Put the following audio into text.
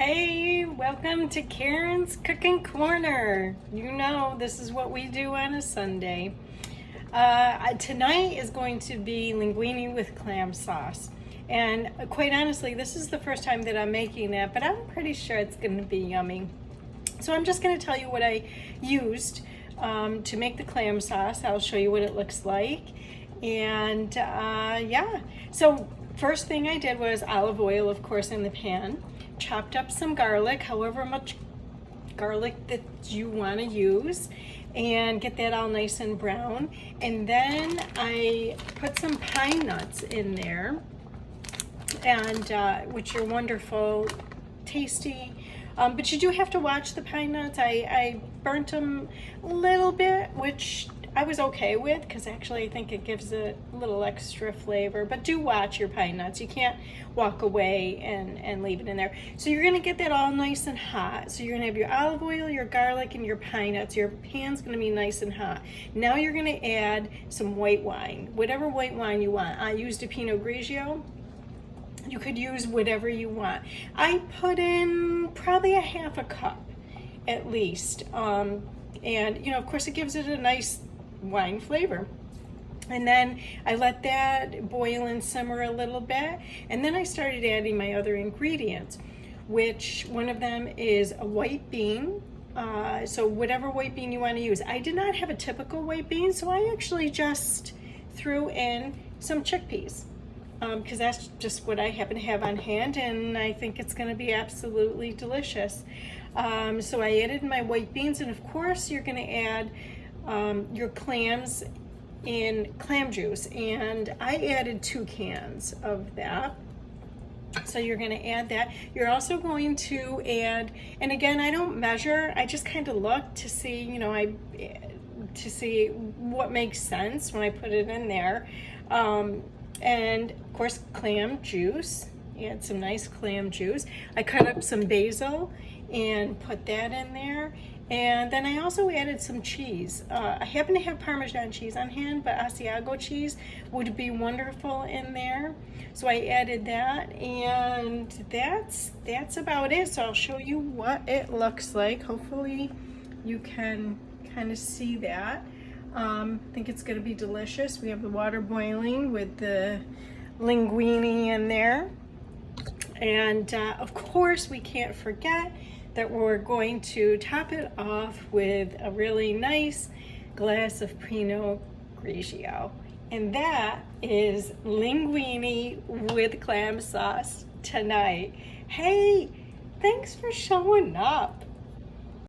Hey, welcome to Karen's Cooking Corner. You know, this is what we do on a Sunday. Tonight is going to be linguine with clam sauce. And quite honestly, this is the first time that I'm making that, but I'm pretty sure it's going to be yummy. So I'm just going to tell you what I used to make the clam sauce. I'll show you what it looks like. And yeah, so first thing I did was olive oil, of course, in the pan. Chopped up some garlic, however much garlic that you want to use, and get that all nice and brown. And then I put some pine nuts in there, and which are wonderful, tasty. But you do have to watch the pine nuts. I burnt them a little bit, which I was okay with because actually I think it gives a little extra flavor. But do watch your pine nuts. You can't walk away and leave it in there. So you're gonna get that all nice and hot. So you're gonna have your olive oil, your garlic, and your pine nuts. Your pan's gonna be nice and hot. Now you're gonna add some white wine, whatever white wine you want. I used a Pinot Grigio. You could use whatever you want. I put in probably a half a cup at least. And you know, of course it gives it a nice wine flavor. And then I let that boil and simmer a little bit. And then I started adding my other ingredients, which one of them is a white bean. So whatever white bean you want to use. I did not have a typical white bean, so I actually just threw in some chickpeas. Because that's just what I happen to have on hand, and I think it's going to be absolutely delicious. So I added my white beans, and of course you're going to add your clams in clam juice, and I added 2 cans of that. So you're going to add that. You're also going to add, and again, I don't measure, I just kind of look to see, you know, to see what makes sense when I put it in there. And of course, clam juice. Add some nice clam juice. I cut up some basil and put that in there. And then I also added some cheese. I happen to have Parmesan cheese on hand, but Asiago cheese would be wonderful in there. So I added that, and that's about it. So I'll show you what it looks like. Hopefully you can kind of see that. I think it's going to be delicious. We have the water boiling with the linguine in there. And of course, we can't forget that we're going to top it off with a really nice glass of Pinot Grigio. And that is linguine with clam sauce tonight. Hey, thanks for showing up.